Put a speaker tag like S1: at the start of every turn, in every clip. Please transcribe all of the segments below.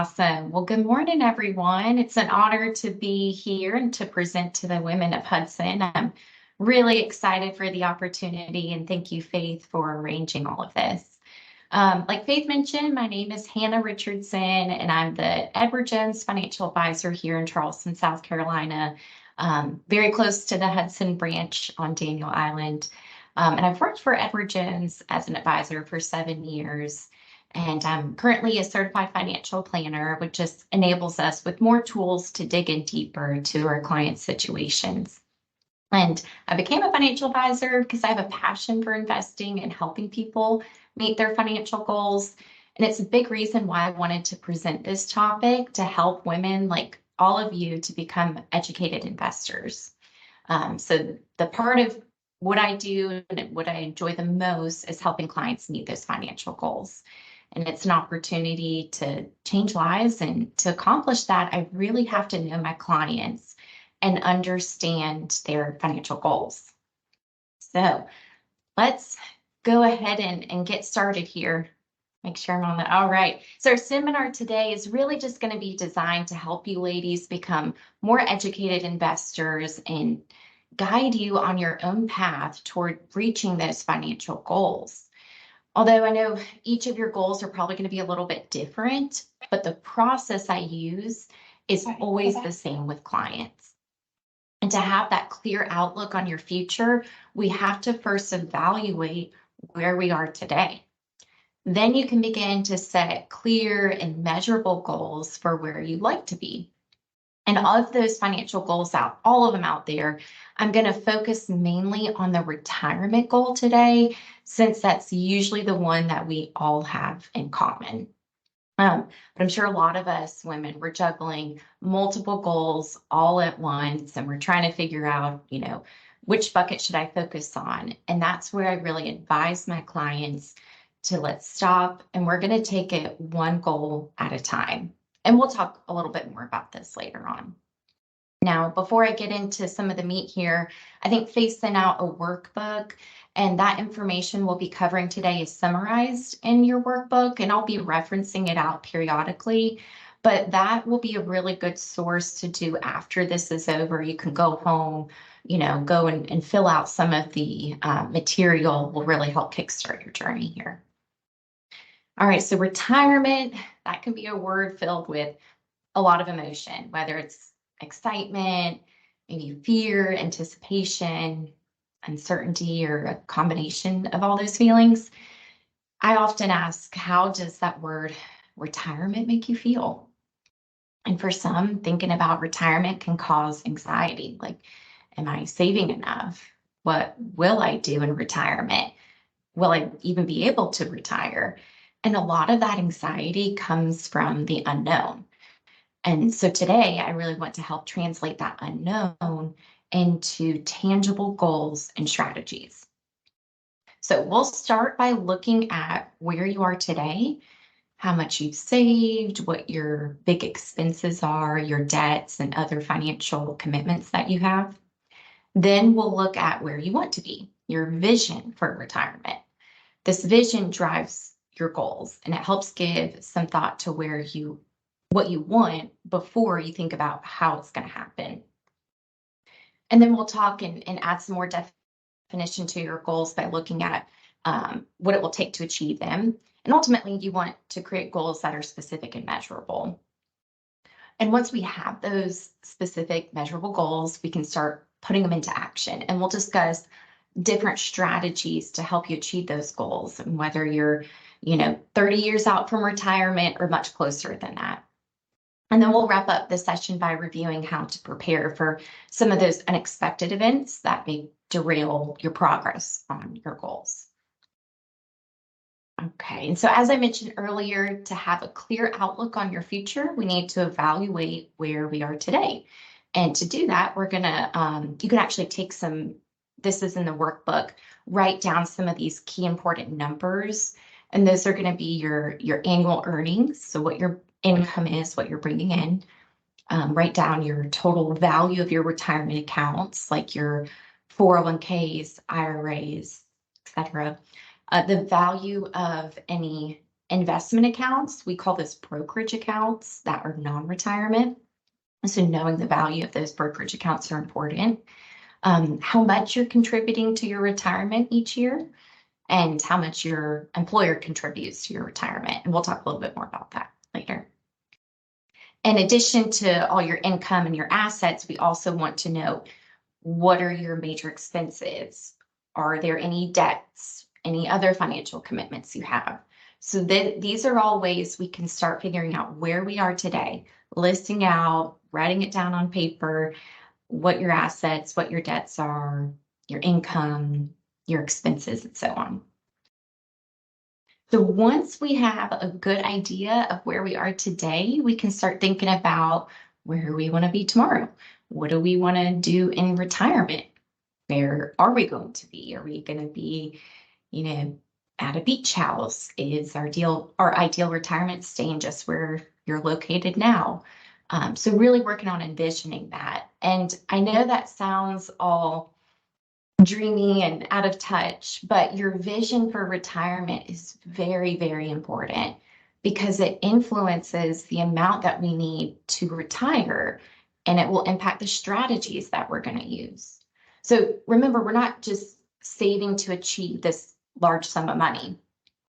S1: Awesome. Well, good morning, everyone. It's an honor to be here and to present to the women of Hudson. I'm really excited for the opportunity, and thank you, Faith, for arranging all of this. Like Faith mentioned, my name is Hannah Richardson, and I'm the Edward Jones Financial Advisor here in Charleston, South Carolina, very close to the Hudson branch on Daniel Island. And I've worked for Edward Jones as an advisor for 7 years. And I'm currently a certified financial planner, which just enables us with more tools to dig in deeper to our clients' situations. And I became a financial advisor because I have a passion for investing and helping people meet their financial goals. And it's a big reason why I wanted to present this topic to help women like all of you to become educated investors. So the part of what I do and what I enjoy the most is helping clients meet those financial goals. And it's an opportunity to change lives. And to accomplish that, I really have to know my clients and understand their financial goals. So let's go ahead and get started here. Make sure I'm on that. All right. So our seminar today is really just going to be designed to help you ladies become more educated investors and guide you on your own path toward reaching those financial goals. Although I know each of your goals are probably going to be a little bit different, but the process I use is always the same with clients. And to have that clear outlook on your future, we have to first evaluate where we are today. Then you can begin to set clear and measurable goals for where you'd like to be. And of those financial goals all of them out there, I'm going to focus mainly on the retirement goal today, since that's usually the one that we all have in common. But I'm sure a lot of us women, we're juggling multiple goals all at once, and we're trying to figure out, which bucket should I focus on? And that's where I really advise my clients to let's stop, and we're going to take it one goal at a time. And we'll talk a little bit more about this later on. Now, before I get into some of the meat here, I think Faith sent out a workbook, and that information we'll be covering today is summarized in your workbook, and I'll be referencing it out periodically. But that will be a really good source to do after this is over. You can go home, go and fill out some of the material will really help kickstart your journey here. All right, so retirement, that can be a word filled with a lot of emotion, whether it's excitement, maybe fear, anticipation, uncertainty, or a combination of all those feelings. I often ask, how does that word retirement make you feel? And for some, thinking about retirement can cause anxiety. Like, am I saving enough? What will I do in retirement? Will I even be able to retire? And a lot of that anxiety comes from the unknown. And so today, I really want to help translate that unknown into tangible goals and strategies. So we'll start by looking at where you are today, how much you've saved, what your big expenses are, your debts, and other financial commitments that you have. Then we'll look at where you want to be, your vision for retirement. This vision drives your goals, and it helps give some thought to what you want before you think about how it's going to happen. And then we'll talk and add some more definition to your goals by looking at what it will take to achieve them. And ultimately, you want to create goals that are specific and measurable. And once we have those specific measurable goals, we can start putting them into action. And we'll discuss different strategies to help you achieve those goals, and whether you're 30 years out from retirement or much closer than that. And then we'll wrap up the session by reviewing how to prepare for some of those unexpected events that may derail your progress on your goals. Okay, and so as I mentioned earlier, to have a clear outlook on your future, we need to evaluate where we are today. And to do that, we're gonna, you can actually take this is in the workbook, write down some of these key important numbers. And those are going to be your annual earnings. So what your income is, what you're bringing in. Write down your total value of your retirement accounts, like your 401ks, IRAs, etc. The value of any investment accounts. We call this brokerage accounts that are non-retirement. So knowing the value of those brokerage accounts are important. How much you're contributing to your retirement each year, and how much your employer contributes to your retirement. And we'll talk a little bit more about that later. In addition to all your income and your assets, we also want to know, what are your major expenses? Are there any debts, any other financial commitments you have? So these are all ways we can start figuring out where we are today, listing out, writing it down on paper, what your assets, what your debts are, your income, your expenses, and so on. So once we have a good idea of where we are today, we can start thinking about where we want to be tomorrow. What do we want to do in retirement? Where are we going to be? Are we going to be, at a beach house? Is our ideal retirement staying just where you're located now? So really working on envisioning that. And I know that sounds all dreamy and out of touch, but your vision for retirement is very, very important because it influences the amount that we need to retire, and it will impact the strategies that we're going to use. So remember, we're not just saving to achieve this large sum of money.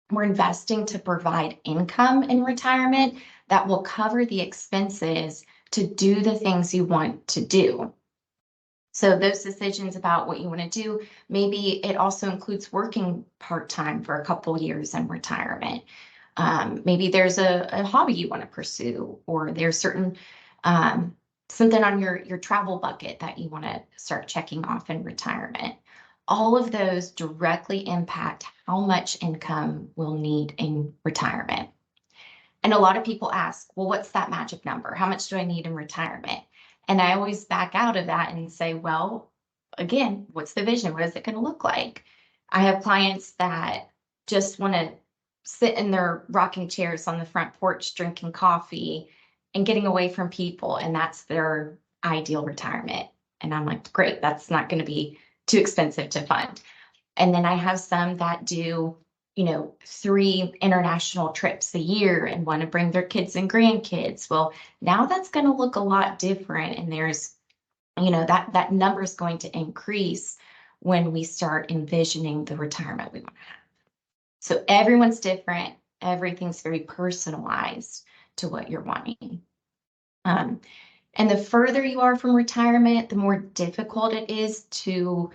S1: We're investing to provide income in retirement that will cover the expenses to do the things you want to do. So those decisions about what you want to do, maybe it also includes working part-time for a couple years in retirement. Maybe there's a hobby you want to pursue, or there's certain something on your travel bucket that you want to start checking off in retirement. All of those directly impact how much income we'll need in retirement. And a lot of people ask, well, what's that magic number? How much do I need in retirement? And I always back out of that and say, well, again, what's the vision? What is it going to look like? I have clients that just want to sit in their rocking chairs on the front porch, drinking coffee and getting away from people. And that's their ideal retirement. And I'm like, great, that's not going to be too expensive to fund. And then I have some that do, 3 international trips a year and want to bring their kids and grandkids. Well, now that's going to look a lot different. And there's, that number is going to increase when we start envisioning the retirement we want to have. So everyone's different. Everything's very personalized to what you're wanting. And the further you are from retirement, the more difficult it is to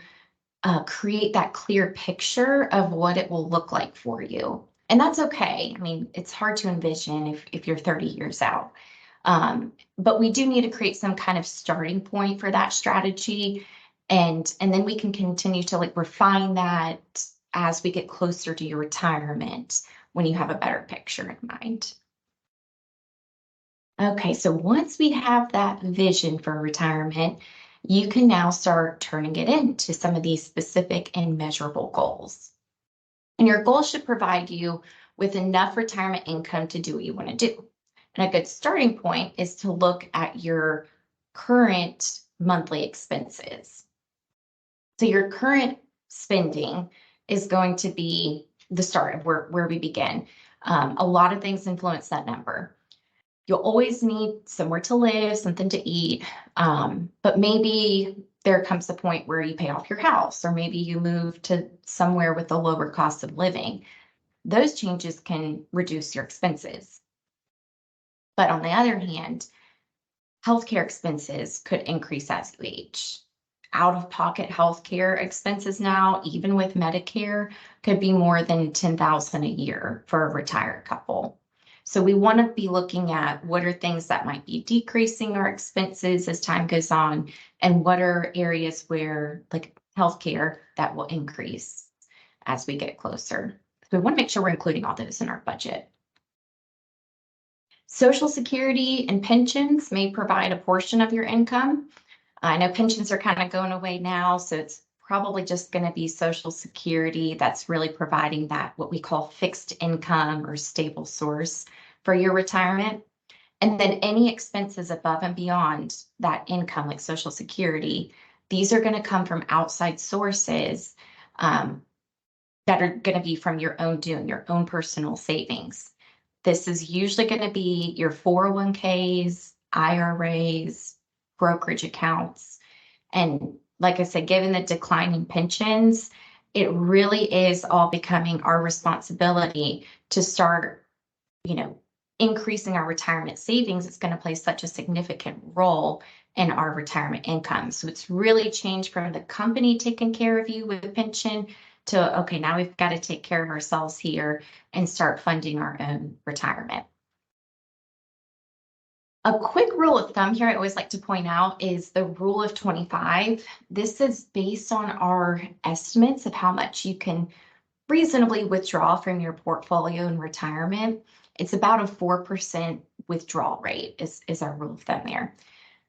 S1: create that clear picture of what it will look like for you. And that's okay. I mean, it's hard to envision if you're 30 years out. But we do need to create some kind of starting point for that strategy. And then we can continue to refine that as we get closer to your retirement when you have a better picture in mind. Okay, so once we have that vision for retirement, you can now start turning it into some of these specific and measurable goals. And your goals should provide you with enough retirement income to do what you want to do. And a good starting point is to look at your current monthly expenses. So your current spending is going to be the start of where we begin. A lot of things influence that number. You'll always need somewhere to live, something to eat, but maybe there comes a point where you pay off your house, or maybe you move to somewhere with a lower cost of living. Those changes can reduce your expenses. But on the other hand, healthcare expenses could increase as you age. Out-of-pocket healthcare expenses now, even with Medicare, could be more than $10,000 a year for a retired couple. So we want to be looking at what are things that might be decreasing our expenses as time goes on, and what are areas where, like healthcare, that will increase as we get closer. So we want to make sure we're including all those in our budget. Social Security and pensions may provide a portion of your income. I know pensions are kind of going away now, so it's probably just going to be Social Security that's really providing that, what we call fixed income or stable source for your retirement. And then any expenses above and beyond that income, like Social Security, these are going to come from outside sources that are going to be from your own doing, your own personal savings. This is usually going to be your 401ks, IRAs, brokerage accounts. And like I said, given the decline in pensions, it really is all becoming our responsibility to start, increasing our retirement savings. It's going to play such a significant role in our retirement income. So it's really changed from the company taking care of you with a pension to, okay, now we've got to take care of ourselves here and start funding our own retirement. A quick rule of thumb here I always like to point out is the rule of 25. This is based on our estimates of how much you can reasonably withdraw from your portfolio in retirement. It's about a 4% withdrawal rate is our rule of thumb there.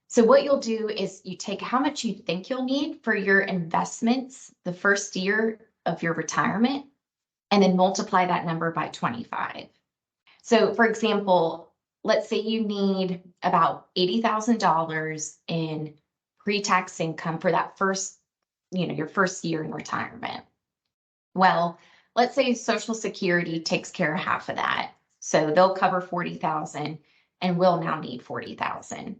S1: So what you'll do is you take how much you think you'll need for your investments the first year of your retirement, and then multiply that number by 25. So for example, let's say you need about $80,000 in pre-tax income for that first, your first year in retirement. Well, let's say Social Security takes care of half of that. So they'll cover 40,000 and we'll now need 40,000.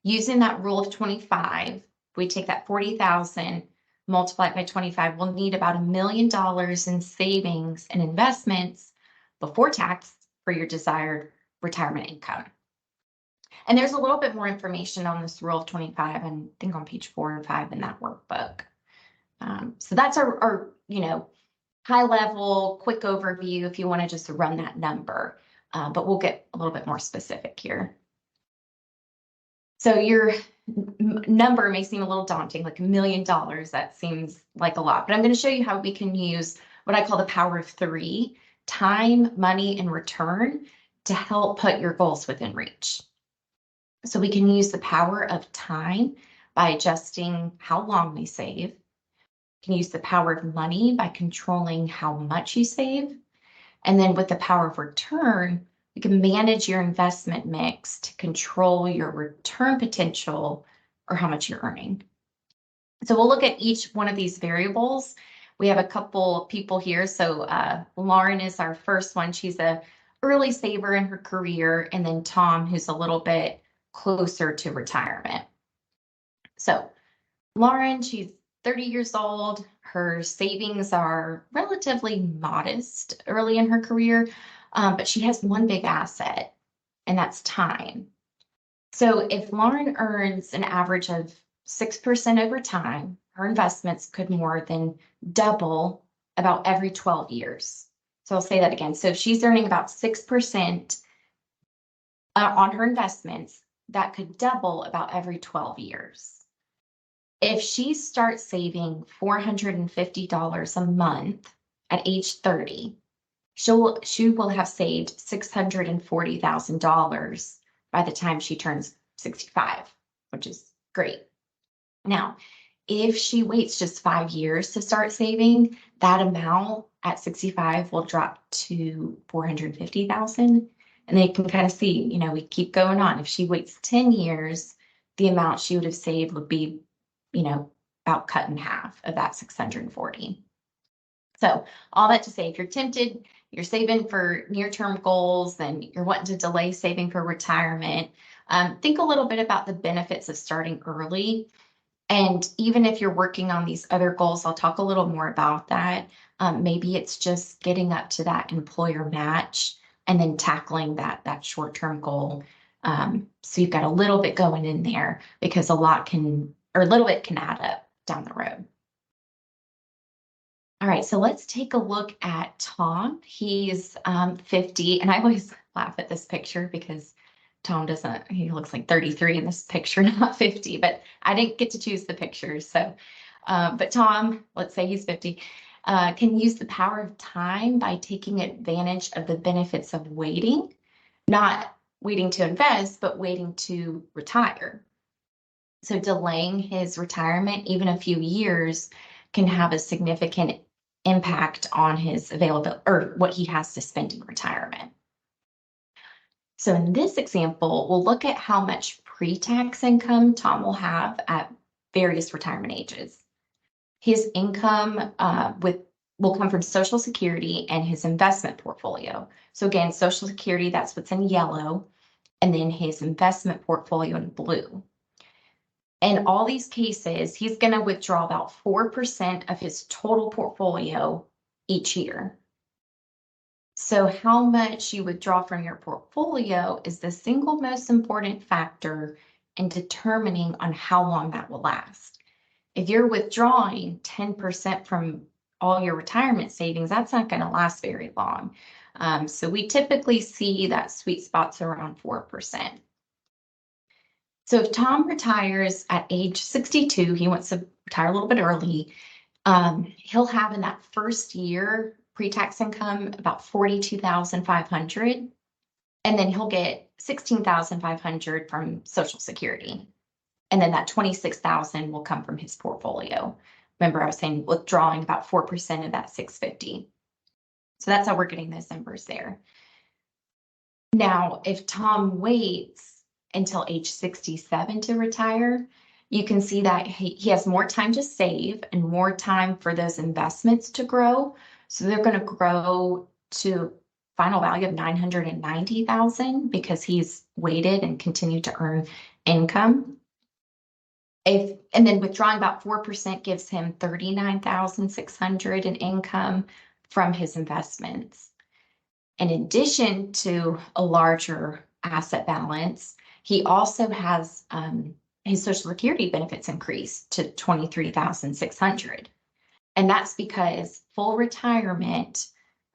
S1: Using that rule of 25, we take that 40,000, multiply it by 25, we'll need about $1 million in savings and investments before tax for your desired retirement income. And there's a little bit more information on this rule of 25, and I think on page 4 and 5 in that workbook. So that's our high level, quick overview if you want to just run that number, but we'll get a little bit more specific here. So your number may seem a little daunting, like $1 million, that seems like a lot, but I'm going to show you how we can use what I call the power of 3, time, money, and return to help put your goals within reach. So we can use the power of time by adjusting how long we save. You can use the power of money by controlling how much you save. And then with the power of return, you can manage your investment mix to control your return potential or how much you're earning. So we'll look at each one of these variables. We have a couple people here. So Lauren is our first one. She's an early saver in her career. And then Tom, who's a little bit closer to retirement. So Lauren, she's 30 years old. Her savings are relatively modest early in her career, but she has one big asset, and that's time. So if Lauren earns an average of 6% over time, her investments could more than double about every 12 years. So I'll say that again. So if she's earning about 6% on her investments, that could double about every 12 years. If she starts saving $450 a month at age 30, she will have saved $640,000 by the time she turns 65, which is great. Now, if she waits just 5 years to start saving, that amount at 65 will drop to $450,000. And they can kind of see, we keep going on. If she waits 10 years, the amount she would have saved would be, about cut in half of that 640. So all that to say, if you're tempted, you're saving for near-term goals, then you're wanting to delay saving for retirement, think a little bit about the benefits of starting early. And even if you're working on these other goals, I'll talk a little more about that. Maybe it's just getting up to that employer match and then tackling that short-term goal. So you've got a little bit going in there because a little bit can add up down the road. All right, so let's take a look at Tom. He's 50, and I always laugh at this picture because Tom he looks like 33 in this picture, not 50, but I didn't get to choose the pictures. So, but Tom, let's say he's 50, can use the power of time by taking advantage of the benefits of waiting, not waiting to invest, but waiting to retire. So delaying his retirement even a few years can have a significant impact on his availability or what he has to spend in retirement. So in this example, we'll look at how much pre-tax income Tom will have at various retirement ages. His income with will come from Social Security and his investment portfolio. So again, Social Security, that's what's in yellow, and then his investment portfolio in blue. In all these cases, he's going to withdraw about 4% of his total portfolio each year. So how much you withdraw from your portfolio is the single most important factor in determining on how long that will last. If you're withdrawing 10% from all your retirement savings, that's not going to last very long. So we typically see that sweet spot's around 4%. So if Tom retires at age 62, he wants to retire a little bit early, he'll have in that first year pre-tax income about $42,500, and then he'll get $16,500 from Social Security. And then that $26,000 will come from his portfolio. Remember, I was saying withdrawing about 4% of that $650. So that's how we're getting those numbers there. Now, if Tom waits until age 67 to retire, you can see that he has more time to save and more time for those investments to grow. So they're going to grow to final value of $990,000 because he's waited and continued to earn income. And then withdrawing about 4% gives him $39,600 in income from his investments. In addition to a larger asset balance, he also has his Social Security benefits increased to $23,600. And that's because full retirement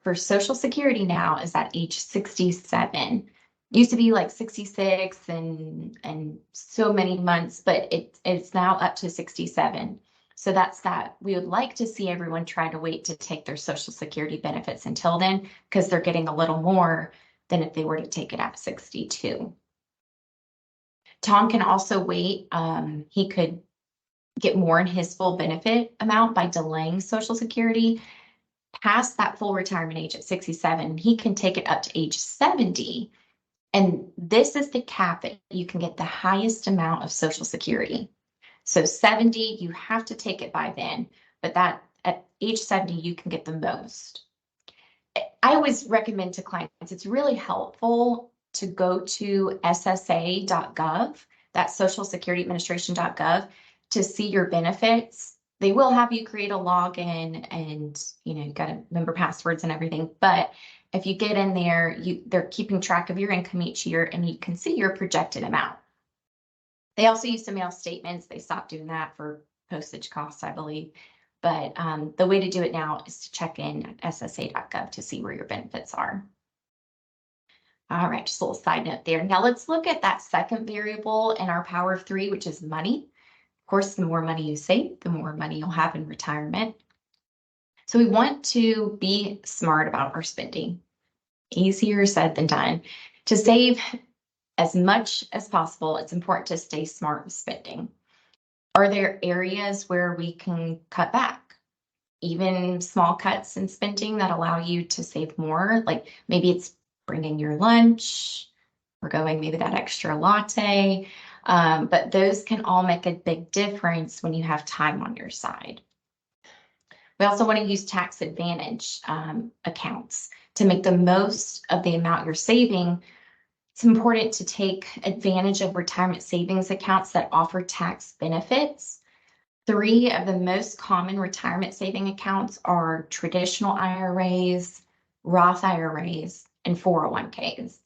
S1: for Social Security now is at age 67. Used to be like 66 and so many months, but it's now up to 67. So that's that. We would like to see everyone try to wait to take their Social Security benefits until then, because they're getting a little more than if they were to take it at 62. Tom can also wait. He could get more in his full benefit amount by delaying Social Security past that full retirement age at 67. He can take it up to age 70. And this is the cap that you can get the highest amount of Social Security. So 70, you have to take it by then, but that at age 70, you can get the most. I always recommend to clients, it's really helpful to go to ssa.gov, that's Social Security Administration.gov, to see your benefits. They will have you create a login and you got to remember passwords and everything, but if you get in there, they're keeping track of your income each year and you can see your projected amount. They also used to mail statements. They stopped doing that for postage costs, I believe. But the way to do it now is to check in at ssa.gov to see where your benefits are. All right, just a little side note there. Now let's look at that second variable in our power of three, which is money. Of course, the more money you save, the more money you'll have in retirement. So we want to be smart about our spending. Easier said than done. To save as much as possible, it's important to stay smart with spending. Are there areas where we can cut back? Even small cuts in spending that allow you to save more, like maybe it's bringing your lunch or going maybe that extra latte, but those can all make a big difference when you have time on your side. We also want to use tax advantage accounts to make the most of the amount you're saving. It's important to take advantage of retirement savings accounts that offer tax benefits. 3 of the most common retirement saving accounts are traditional IRAs, Roth IRAs, and 401ks.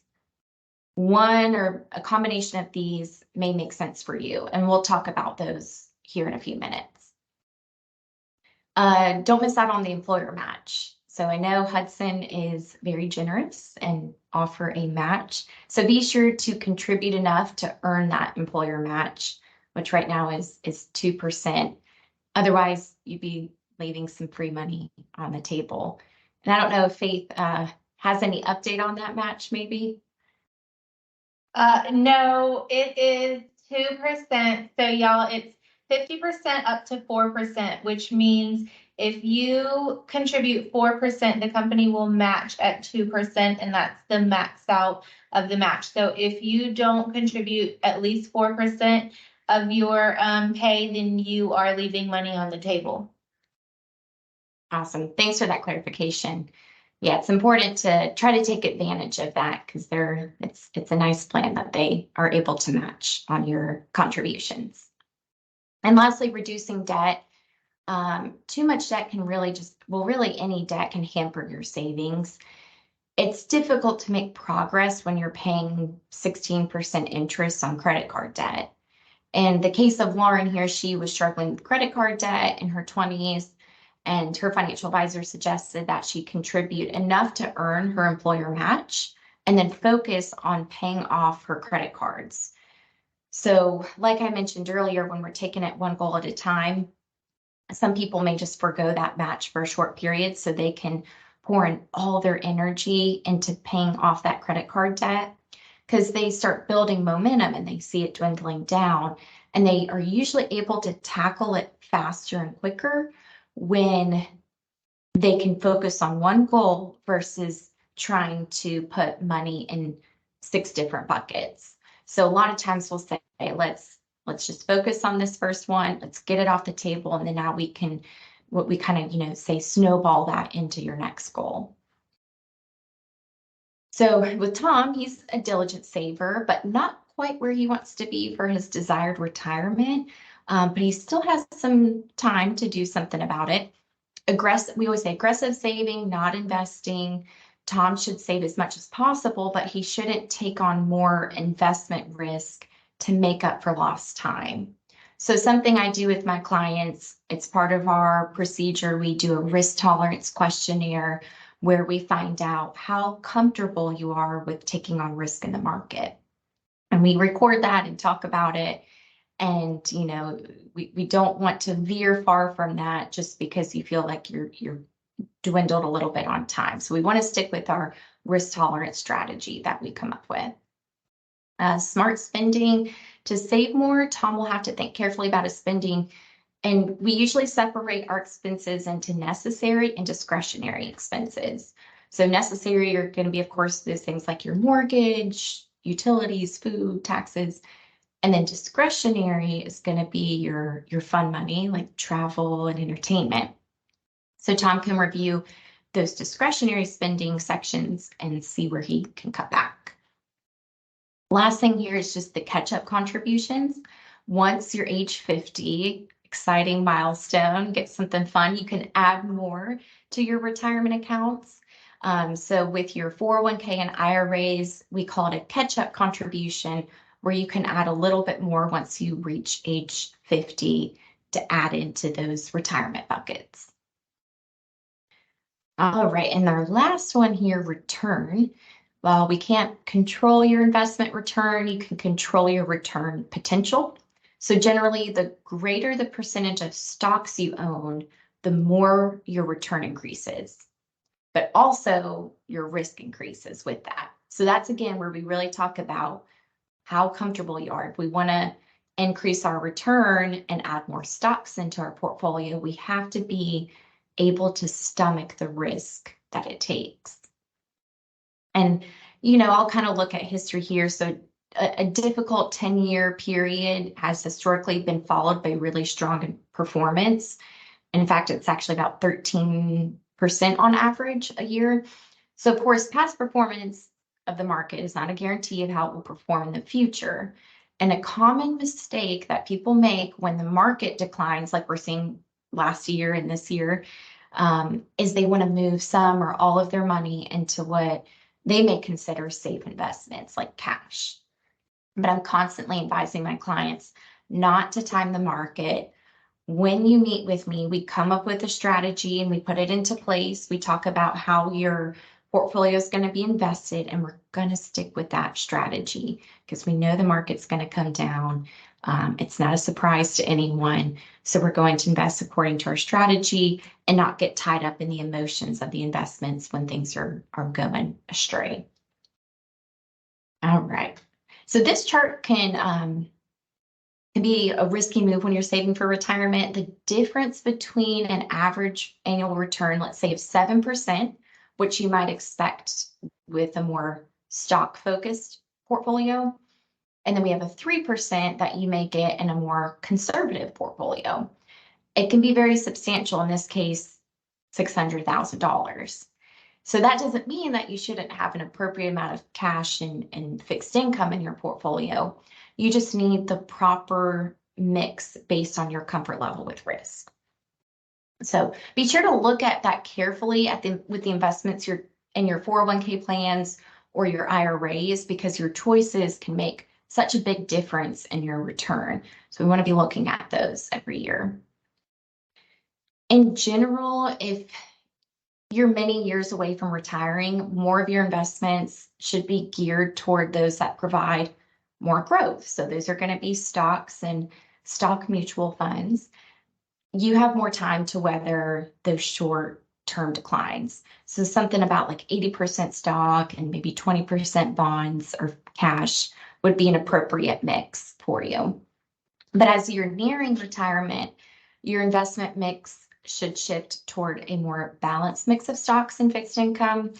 S1: One or a combination of these may make sense for you, and we'll talk about those here in a few minutes. Don't miss out on the employer match. So I know Hudson is very generous and offer a match. So be sure to contribute enough to earn that employer match, which right now is 2%. Otherwise, you'd be leaving some free money on the table. And I don't know if Faith has any update on that match, maybe?
S2: No, it is 2%. So y'all, it's 50% up to 4%, which means if you contribute 4%, the company will match at 2%, and that's the max out of the match. So if you don't contribute at least 4% of your pay, then you are leaving money on the table.
S1: Awesome. Thanks for that clarification. Yeah, it's important to try to take advantage of that because it's a nice plan that they are able to match on your contributions. And lastly, reducing debt. Too much debt can really any debt can hamper your savings. It's difficult to make progress when you're paying 16% interest on credit card debt. In the case of Lauren here, she was struggling with credit card debt in her 20s, and her financial advisor suggested that she contribute enough to earn her employer match and then focus on paying off her credit cards. So, like I mentioned earlier, when we're taking it one goal at a time, some people may just forego that match for a short period so they can pour in all their energy into paying off that credit card debt because they start building momentum and they see it dwindling down, and they are usually able to tackle it faster and quicker when they can focus on one goal versus trying to put money in 6 different buckets. So a lot of times we'll say, hey, let's just focus on this first one. Let's get it off the table. And then now we can, what we kind of, say, snowball that into your next goal. So with Tom, he's a diligent saver, but not quite where he wants to be for his desired retirement. But he still has some time to do something about it. We always say aggressive saving, not investing. Tom should save as much as possible, but he shouldn't take on more investment risk to make up for lost time. So something I do with my clients, it's part of our procedure. We do a risk tolerance questionnaire where we find out how comfortable you are with taking on risk in the market. And we record that and talk about it. And, we don't want to veer far from that just because you feel like you're dwindled a little bit on time. So we want to stick with our risk tolerance strategy that we come up with. Smart spending. To save more, Tom will have to think carefully about his spending. And we usually separate our expenses into necessary and discretionary expenses. So necessary are going to be, of course, those things like your mortgage, utilities, food, taxes. And then discretionary is going to be your fun money like travel and entertainment. So Tom can review those discretionary spending sections and see where he can cut back. Last thing here is just the catch-up contributions. Once you're age 50, exciting milestone, get something fun, you can add more to your retirement accounts. So with your 401k and IRAs, we call it a catch-up contribution, where you can add a little bit more once you reach age 50 to add into those retirement buckets. All right, and our last one here, return. While we can't control your investment return, you can control your return potential. So generally, the greater the percentage of stocks you own, the more your return increases, but also your risk increases with that. So that's, again, where we really talk about how comfortable you are. If we want to increase our return and add more stocks into our portfolio, we have to be able to stomach the risk that it takes. And, I'll kind of look at history here. So a difficult 10-year period has historically been followed by really strong performance. And in fact, it's actually about 13% on average a year. So of course, past performance of the market is not a guarantee of how it will perform in the future. And a common mistake that people make when the market declines, like we're seeing last year and this year, is they want to move some or all of their money into what they may consider safe investments like cash. But I'm constantly advising my clients not to time the market. When you meet with me, we come up with a strategy and we put it into place. We talk about how your portfolio is going to be invested, and we're going to stick with that strategy because we know the market's going to come down. It's not a surprise to anyone. So we're going to invest according to our strategy and not get tied up in the emotions of the investments when things are going astray. All right. So this chart can be a risky move when you're saving for retirement. The difference between an average annual return, let's say of 7%, which you might expect with a more stock-focused portfolio, and then we have a 3% that you may get in a more conservative portfolio. It can be very substantial. In this case, $600,000. So that doesn't mean that you shouldn't have an appropriate amount of cash and fixed income in your portfolio. You just need the proper mix based on your comfort level with risk. So be sure to look at that carefully with the investments in your 401k plans or your IRAs, because your choices can make such a big difference in your return. So we want to be looking at those every year. In general, if you're many years away from retiring, more of your investments should be geared toward those that provide more growth. So those are going to be stocks and stock mutual funds. You have more time to weather those short-term declines. So something about like 80% stock and maybe 20% bonds or cash would be an appropriate mix for you. But as you're nearing retirement, your investment mix should shift toward a more balanced mix of stocks and fixed income.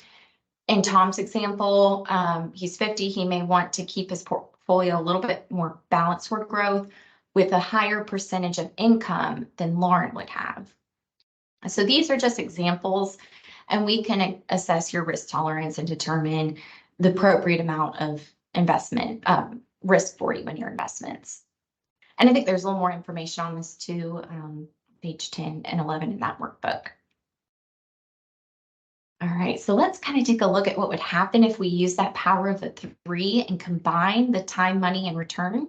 S1: In Tom's example, he's 50, he may want to keep his portfolio a little bit more balanced toward growth with a higher percentage of income than Lauren would have. So these are just examples, and we can assess your risk tolerance and determine the appropriate amount of investment risk for you in your investments. And I think there's a little more information on this too, page 10 and 11 in that workbook. All right, so let's kind of take a look at what would happen if we use that power of the three and combine the time, money, and return.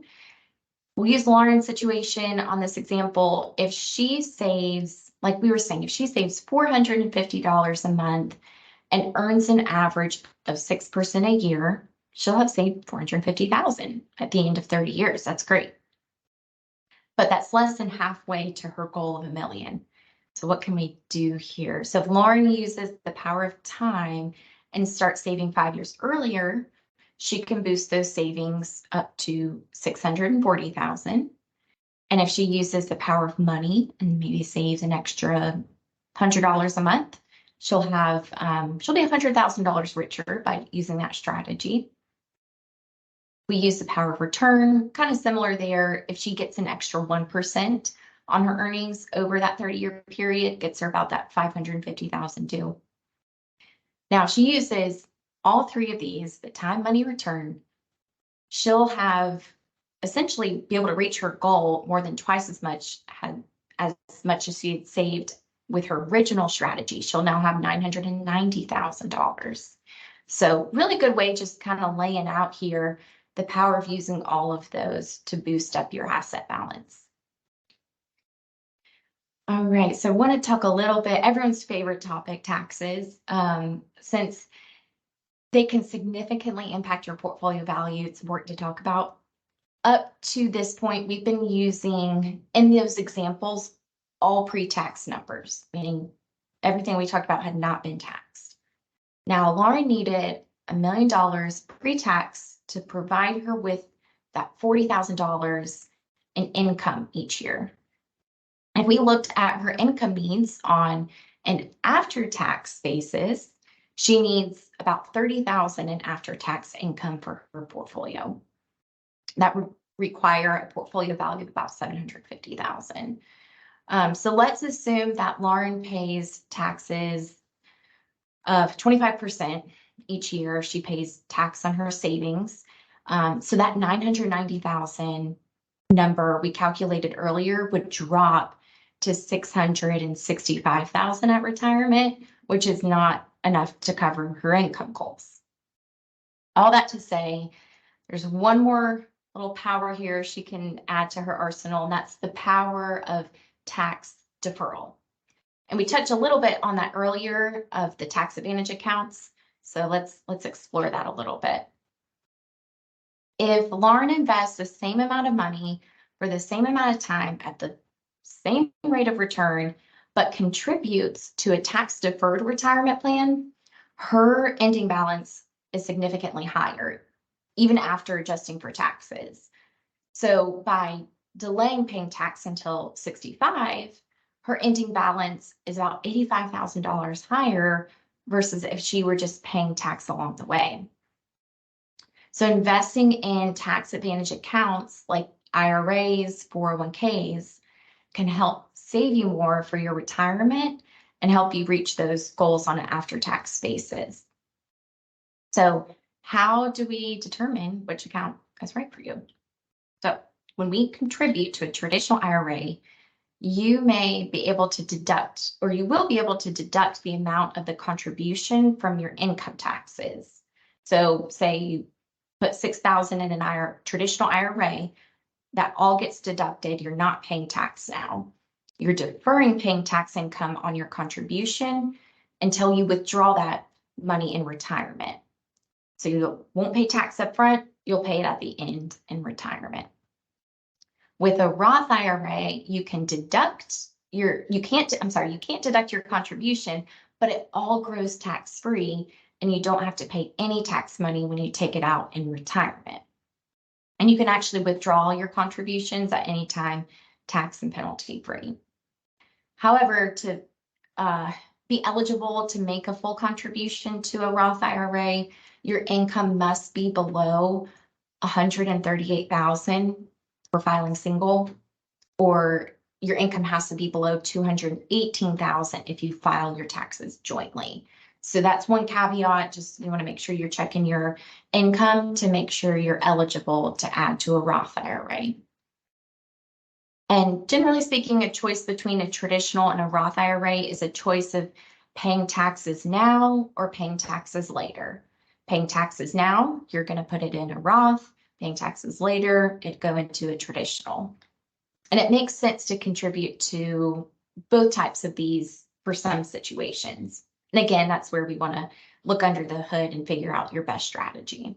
S1: We'll use Lauren's situation on this example. If she saves, like we were saying, if she saves $450 a month and earns an average of 6% a year, she'll have saved $450,000 at the end of 30 years. That's great. But that's less than halfway to her goal of $1 million. So what can we do here? So if Lauren uses the power of time and starts saving 5 years earlier, she can boost those savings up to $640,000. And if she uses the power of money and maybe saves an extra $100 a month, she'll be $100,000 richer by using that strategy. We use the power of return, kind of similar there. If she gets an extra 1% on her earnings over that 30-year period, gets her about that $550,000 due. Now, if she uses all three of these, the time, money, return, she'll have essentially be able to reach her goal more than twice as much as she had saved with her original strategy. She'll now have $990,000. So really good way, just kind of laying out here the power of using all of those to boost up your asset balance. All right, so I want to talk a little bit, everyone's favorite topic, taxes. Since they can significantly impact your portfolio value, it's important to talk about. Up to this point, we've been using, in those examples, all pre-tax numbers, meaning everything we talked about had not been taxed. Now, Lauren needed $1 million pre-tax to provide her with that $40,000 in income each year. If we looked at her income needs on an after-tax basis, she needs about $30,000 in after-tax income for her portfolio. That would require a portfolio value of about $750,000. So let's assume that Lauren pays taxes of 25% each year. She pays tax on her savings. So that $990,000 number we calculated earlier would drop to $665,000 at retirement, which is not enough to cover her income goals. All that to say, there's one more little power here she can add to her arsenal, and that's the power of tax deferral. And we touched a little bit on that earlier of the tax advantage accounts. So let's explore that a little bit. If Lauren invests the same amount of money for the same amount of time at the same rate of return, but contributes to a tax deferred retirement plan, her ending balance is significantly higher, even after adjusting for taxes. So by delaying paying tax until 65, her ending balance is about $85,000 higher versus if she were just paying tax along the way. So investing in tax advantage accounts like IRAs, 401ks can help save you more for your retirement and help you reach those goals on an after-tax basis. So how do we determine which account is right for you? So when we contribute to a traditional IRA, you may be able to deduct, or you will be able to deduct the amount of the contribution from your income taxes. So say you put $6,000 in an traditional IRA, that all gets deducted. You're not paying tax now. You're deferring paying tax income on your contribution until you withdraw that money in retirement. So you won't pay tax up front, you'll pay it at the end in retirement. With a Roth IRA, you can deduct you can't deduct your contribution, but it all grows tax-free and you don't have to pay any tax money when you take it out in retirement. And you can actually withdraw your contributions at any time, tax and penalty free. However, to be eligible to make a full contribution to a Roth IRA, your income must be below $138,000 for filing single, or your income has to be below $218,000 if you file your taxes jointly. So that's one caveat. Just you want to make sure you're checking your income to make sure you're eligible to add to a Roth IRA. And generally speaking, a choice between a traditional and a Roth IRA is a choice of paying taxes now or paying taxes later. Paying taxes now, you're going to put it in a Roth. Paying taxes later, it'd go into a traditional. And it makes sense to contribute to both types of these for some situations. And again, that's where we want to look under the hood and figure out your best strategy.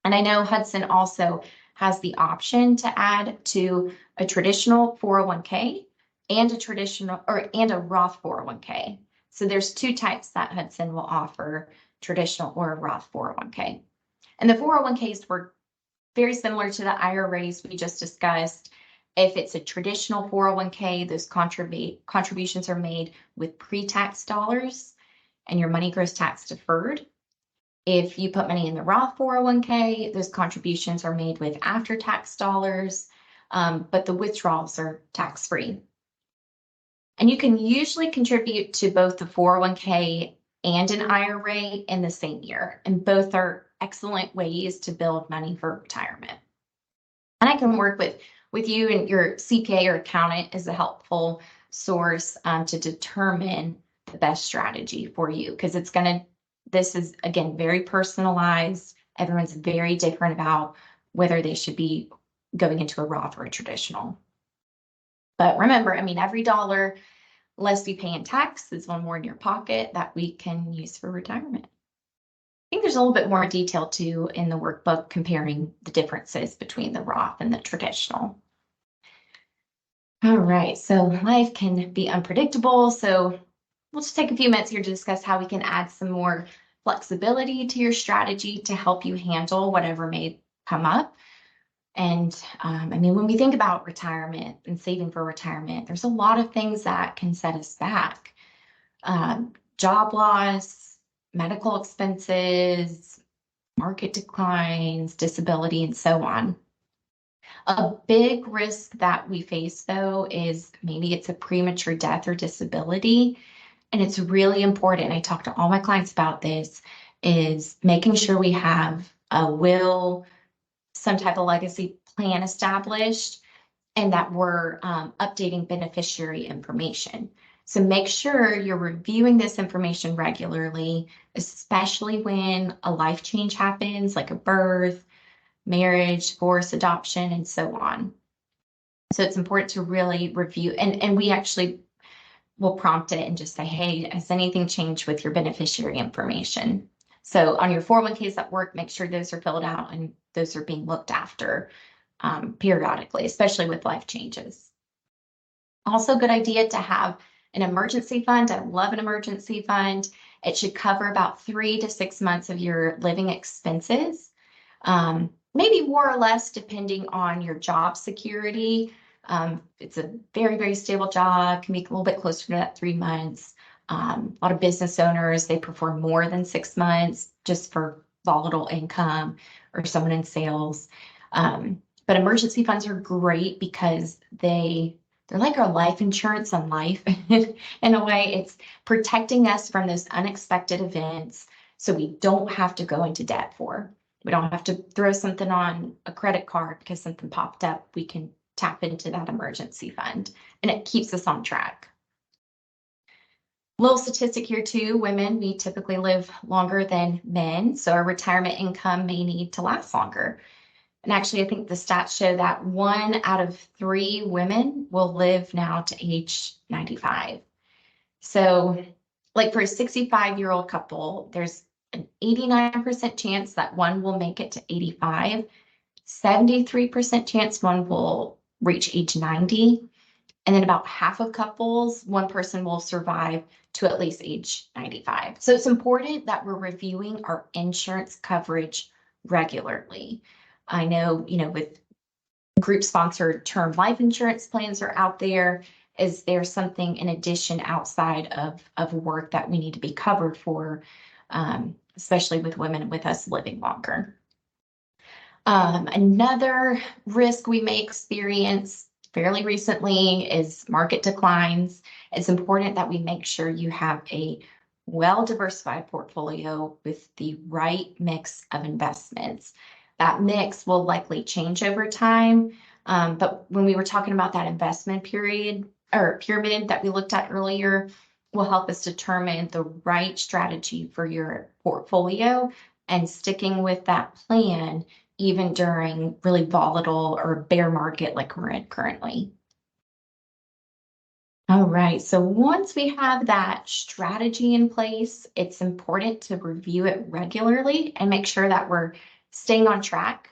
S1: And I know Hudson also has the option to add to a traditional 401k and a Roth 401k. So there's two types that Hudson will offer, traditional or a Roth 401k. And the 401ks were very similar to the IRAs we just discussed. If it's a traditional 401k, those contributions are made with pre-tax dollars and your money grows tax deferred. If you put money in the Roth 401k, those contributions are made with after-tax dollars, but the withdrawals are tax-free. And you can usually contribute to both the 401k and an IRA in the same year, and both are excellent ways to build money for retirement. And I can work with you and your CPA or accountant as a helpful source to determine the best strategy for you, because this is, again, very personalized. Everyone's very different about whether they should be going into a Roth or a traditional. But remember, I mean, every dollar less you pay in tax is one more in your pocket that we can use for retirement. I think there's a little bit more detail too in the workbook comparing the differences between the Roth and the traditional. All right, so life can be unpredictable. So we'll just take a few minutes here to discuss how we can add some more flexibility to your strategy to help you handle whatever may come up. And I mean, when we think about retirement and saving for retirement, there's a lot of things that can set us back. Job loss, medical expenses, market declines, disability, and so on. A big risk that we face, though, is maybe it's a premature death or disability. And it's really important, I talk to all my clients about this, is making sure we have a will, some type of legacy plan established, and that we're updating beneficiary information. So make sure you're reviewing this information regularly, especially when a life change happens, like a birth, marriage, divorce, adoption, and so on. So it's important to really review, and we actually will prompt it and just say, hey, has anything changed with your beneficiary information? So on your 401ks at work, make sure those are filled out and those are being looked after periodically, especially with life changes. Also, good idea to have an emergency fund. I love an emergency fund. It should cover about 3 to 6 months of your living expenses, maybe more or less depending on your job security. It's a very, very stable job, can be a little bit closer to that 3 months. A lot of business owners, they prefer more than 6 months just for volatile income or someone in sales. But emergency funds are great because they're they're like our life insurance on life. In a way, it's protecting us from those unexpected events so we don't have to go into debt for. We don't have to throw something on a credit card because something popped up. We can tap into that emergency fund, and it keeps us on track. Little statistic here too, women, we typically live longer than men, so our retirement income may need to last longer. And actually, I think the stats show that 1 out of 3 women will live now to age 95. So, like for a 65-year-old couple, there's an 89% chance that one will make it to 85, 73% chance one will reach age 90, and then about half of couples, one person will survive to at least age 95. So it's important that we're reviewing our insurance coverage regularly. I know, with group sponsored term life insurance plans are out there. Is there something in addition outside of work that we need to be covered for, especially with women with us living longer? Another risk we may experience fairly recently is market declines. It's important that we make sure you have a well-diversified portfolio with the right mix of investments. That mix will likely change over time, but when we were talking about that investment period or pyramid that we looked at earlier, will help us determine the right strategy for your portfolio, and sticking with that plan even during really volatile or bear market like we're in currently. All right, so once we have that strategy in place, it's important to review it regularly and make sure that we're staying on track.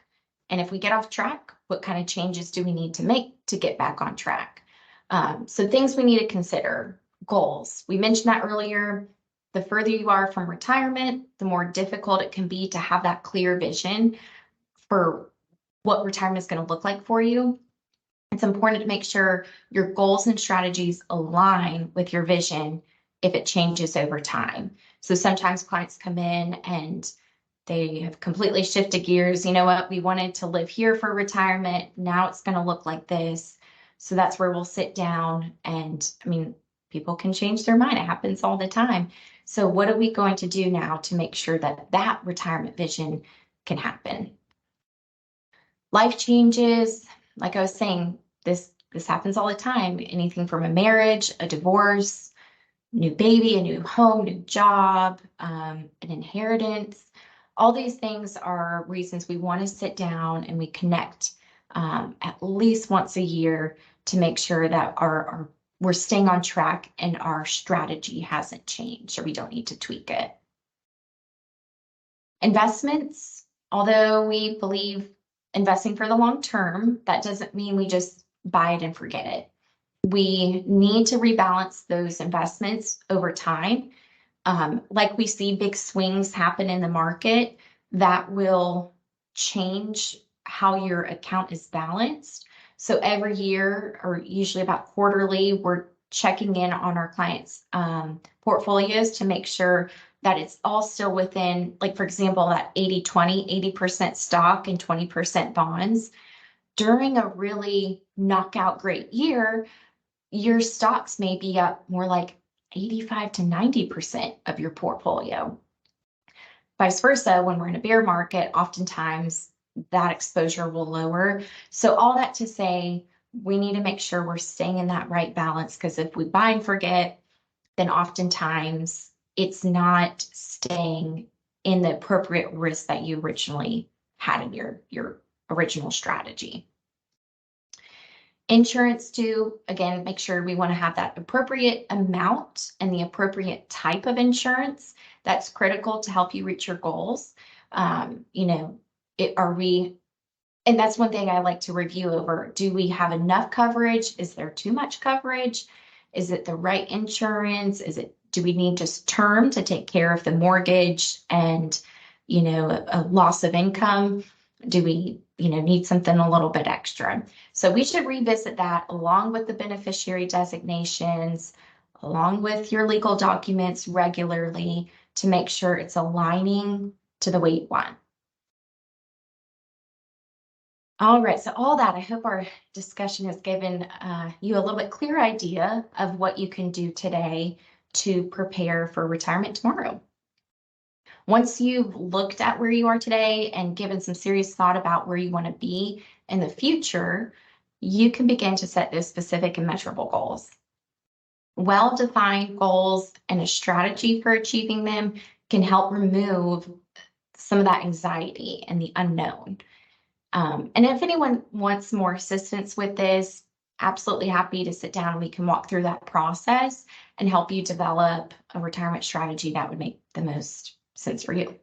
S1: And if we get off track, what kind of changes do we need to make to get back on track? So things we need to consider: goals. We mentioned that earlier. The further you are from retirement, the more difficult it can be to have that clear vision for what retirement is going to look like for you. It's important to make sure your goals and strategies align with your vision if it changes over time. So sometimes clients come in and they have completely shifted gears. You know what? We wanted to live here for retirement. Now it's going to look like this. So that's where we'll sit down. And people can change their mind. It happens all the time. So what are we going to do now to make sure that that retirement vision can happen? Life changes, like I was saying, this happens all the time. Anything from a marriage, a divorce, new baby, a new home, new job, an inheritance. All these things are reasons we want to sit down and we connect at least once a year to make sure that we're staying on track and our strategy hasn't changed, or we don't need to tweak it. Investments, although we believe investing for the long term, that doesn't mean we just buy it and forget it. We need to rebalance those investments over time. Like we see big swings happen in the market, that will change how your account is balanced. So every year, or usually about quarterly, we're checking in on our clients' portfolios to make sure that it's all still within, like, for example, that 80-20, 80% stock and 20% bonds. During a really knockout great year, your stocks may be up more like 85 to 90% of your portfolio. Vice versa, when we're in a bear market, oftentimes that exposure will lower. So all that to say, we need to make sure we're staying in that right balance, because if we buy and forget, then oftentimes it's not staying in the appropriate risk that you originally had in your original strategy. Insurance too, again, make sure we want to have that appropriate amount and the appropriate type of insurance. That's critical to help you reach your goals. And that's one thing I like to review over. Do we have enough coverage? Is there too much coverage? Is it the right insurance? Do we need just term to take care of the mortgage and, a loss of income? Do we, need something a little bit extra? So we should revisit that along with the beneficiary designations, along with your legal documents regularly, to make sure it's aligning to the way you want. All right, so all that, I hope our discussion has given you a little bit clearer idea of what you can do today to prepare for retirement tomorrow. Once you've looked at where you are today and given some serious thought about where you want to be in the future, you can begin to set those specific and measurable goals. Well-defined goals and a strategy for achieving them can help remove some of that anxiety and the unknown. And if anyone wants more assistance with this, absolutely happy to sit down and we can walk through that process and help you develop a retirement strategy that would make the most sense for you.